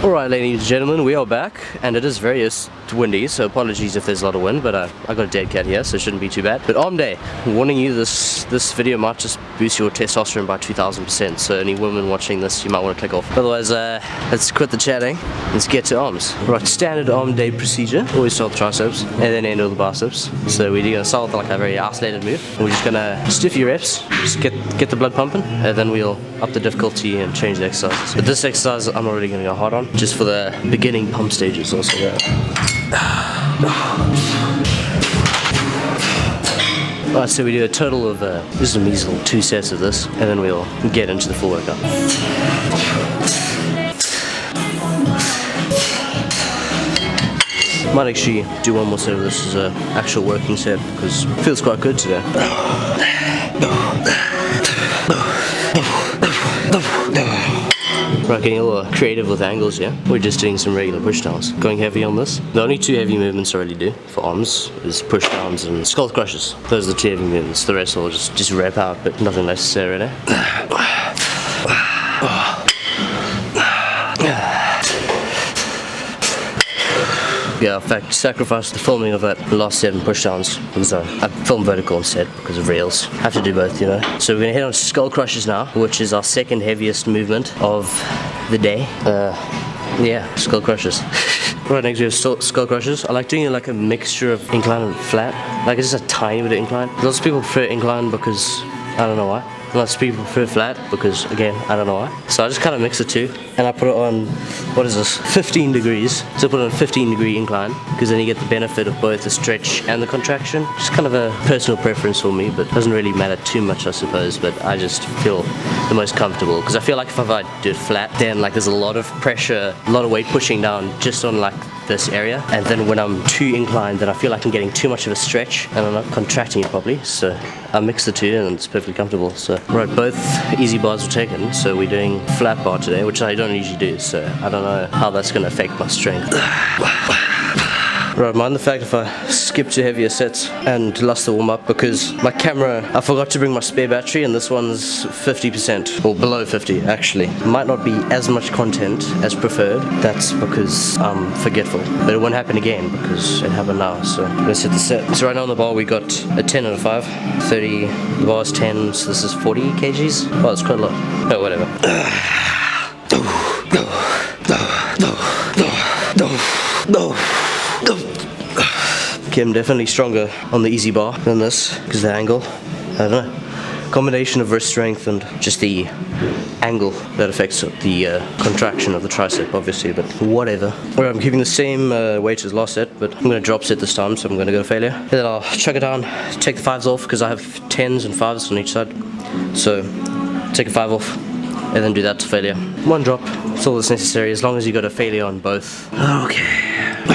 Alright, ladies and gentlemen, we are back, and it is very windy, so apologies if there's a lot of wind, but I got a dead cat here, so it shouldn't be too bad. But arm day, warning you, this video might just boost your testosterone by 2000%, so any women watching this, you might want to click off. Otherwise, let's quit the chatting, let's get to arms. Right, standard arm day procedure, always start with triceps, and then end with the biceps. So we're going to start with like a very isolated move, and we're just going to stiff your reps, just get the blood pumping, and then we'll up the difficulty and change the exercises. But this exercise, I'm not really going to go hard on, just for the beginning pump stages also. Alright, so we do a total of just a measly 2 sets of this, and then we'll get into the full workout. Might actually do one more set of this as an actual working set, because it feels quite good today. Right, getting a little creative with angles here. We're just doing some regular push downs. Going heavy on this. The only 2 heavy movements I really do for arms is push downs and skull crushes. Those are the 2 heavy movements. The rest will just rep out, but nothing necessary really. Yeah, in fact, sacrificed the filming of that last 7 pushdowns because I filmed vertical instead because of reels. I have to do both, you know. So we're gonna head on to skull crushes now, which is our second heaviest movement of the day. Yeah, skull crushes. Right, next we have skull crushes. I like doing like a mixture of incline and flat. Like it's just a tiny bit of incline. Lots of people prefer incline because I don't know why. Lots of people prefer flat because, again, I don't know why. So I just kind of mix the 2, and I put it on, what is this, 15 degrees. So I put it on 15-degree incline, because then you get the benefit of both the stretch and the contraction. Just kind of a personal preference for me, but doesn't really matter too much, I suppose, but I just feel the most comfortable. Because I feel like if I do it flat, then like there's a lot of pressure, a lot of weight pushing down just on like this area, and then when I'm too inclined, then I feel like I'm getting too much of a stretch and I'm not contracting it properly. So I mix the 2 and it's perfectly comfortable. So right, both easy bars were taken, so we're doing flat bar today, which I don't usually do, so I don't know how that's going to affect my strength. Right, mind the fact if I skip 2 heavier sets and lost the warm-up because my camera, I forgot to bring my spare battery, and this one's 50%, or below 50 actually. Might not be as much content as preferred, that's because I'm forgetful. But it won't happen again because it happened now, so let's hit the set. So right now on the bar we got a 10 and a 5, 30, the bar is 10, so this is 40 kgs. Well, it's quite a lot, but whatever. Okay, I'm definitely stronger on the easy bar than this because the angle, I don't know, combination of wrist strength and just the angle that affects the contraction of the tricep, obviously, but whatever. Alright, I'm keeping the same weight as last set, but I'm going to drop set this time, so I'm going to go to failure. And then I'll chuck it down, take the 5s off because I have 10s and 5s on each side. So take a 5 off and then do that to failure. 1 drop, that's all that's necessary as long as you got a failure on both. Okay. Okay.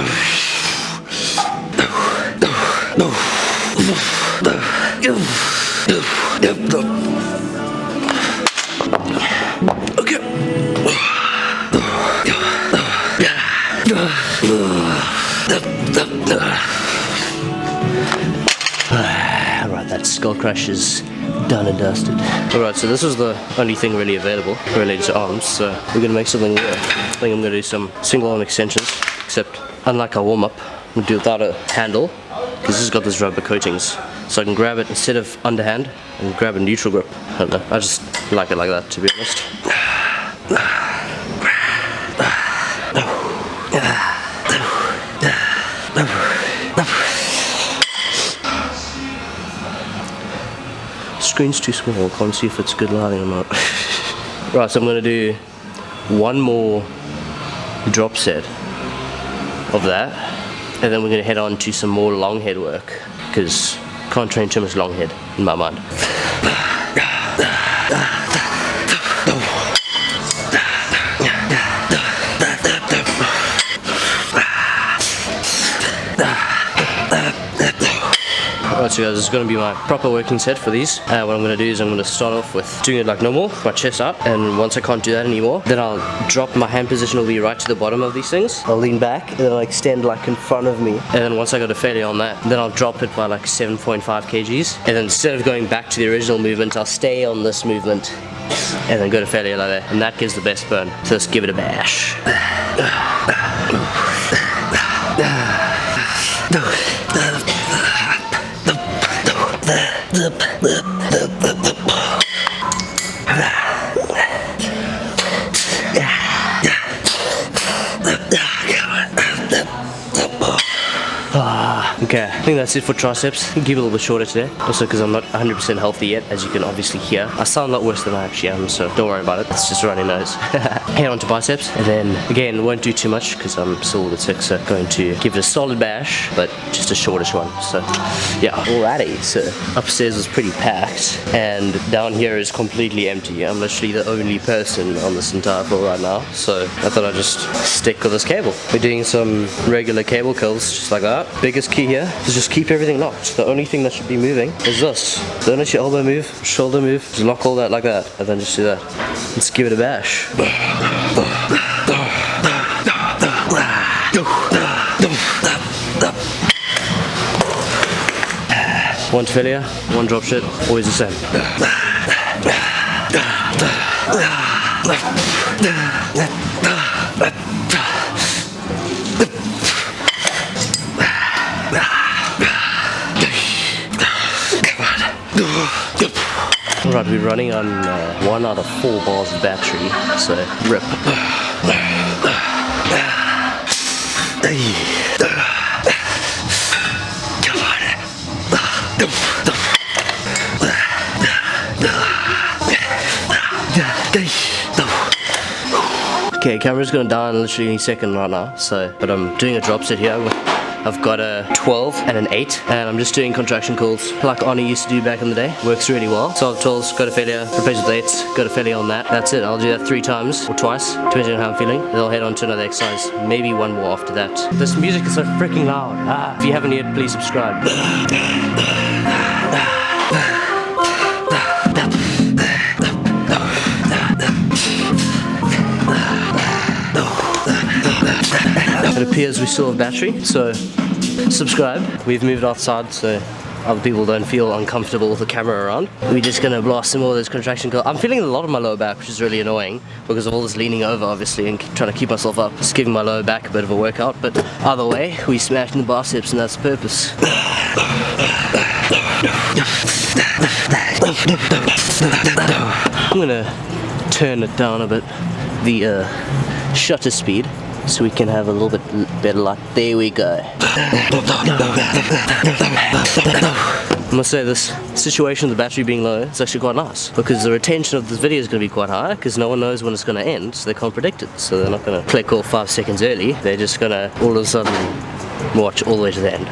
Alright, that skull crush is done and dusted. Alright, so this is the only thing really available related to arms, so we're going to make something weird. I think I'm going to do some single arm extensions, except unlike our warm-up, I'm going to do it without a handle, because this has got these rubber coatings. So I can grab it instead of underhand and grab a neutral grip. I don't know, I just like it like that, to be honest. Screen's too small, can't see if it's good lighting or not. Right, so I'm going to do 1 more drop set of that, and then we're going to head on to some more long head work, because can't train too much long head in my mind. Alright, so guys, this is going to be my proper working set for these. What I'm going to do is I'm going to start off with doing it like normal, my chest up, and once I can't do that anymore, then I'll drop my hand position will be right to the bottom of these things. I'll lean back and then I'll extend like in front of me, and then once I got a failure on that, then I'll drop it by like 7.5 kgs, and then instead of going back to the original movement, I'll stay on this movement and then go to failure like that, and that gives the best burn. So let's give it a bash. Okay, I think that's it for triceps. I'll keep it a little bit shorter today, also because I'm not 100% healthy yet, as you can obviously hear. I sound a lot worse than I actually am, so don't worry about it. It's just a runny nose. Head on to biceps, and then again, won't do too much because I'm still a little bit sick, so going to give it a solid bash, but just a shortish one. So yeah, alrighty. So upstairs was pretty packed, and down here is completely empty. I'm literally the only person on this entire floor right now, so I thought I'd just stick with this cable. We're doing some regular cable curls, just like that. Biggest key here is just keep everything locked. The only thing that should be moving is this. Don't let your elbow move, shoulder move, just lock all that like that, and then just do that. Let's give it a bash. One failure, one drop shit, always the same. Alright, we're running on 1 out of 4 bars of battery, so rip. Okay, camera's gonna die in literally any second right now, so, but I'm doing a drop set here. I've got a 12 and an 8, and I'm just doing contraction curls like Arnie used to do back in the day. Works really well. So 12s, go to failure, replace with 8s, go to failure on that. That's it. I'll do that 3 times or twice, depending on how I'm feeling. Then I'll head on to another exercise, maybe one more after that. This music is so freaking loud. If you haven't yet, please subscribe. It appears we still have battery, so subscribe. We've moved outside so other people don't feel uncomfortable with the camera around. We're just gonna blast some more of those contraction curls. I'm feeling a lot of my lower back, which is really annoying because of all this leaning over obviously and trying to keep myself up. Just giving my lower back a bit of a workout, but either way, we smashed in the biceps and that's the purpose. I'm gonna turn it down a bit, the shutter speed, so we can have a little bit better light. There we go. I must say this situation of the battery being low is actually quite nice, because the retention of this video is going to be quite high because no one knows when it's going to end, so they can't predict it. So they're not going to click off 5 seconds early, they're just going to all of a sudden watch all the way to the end.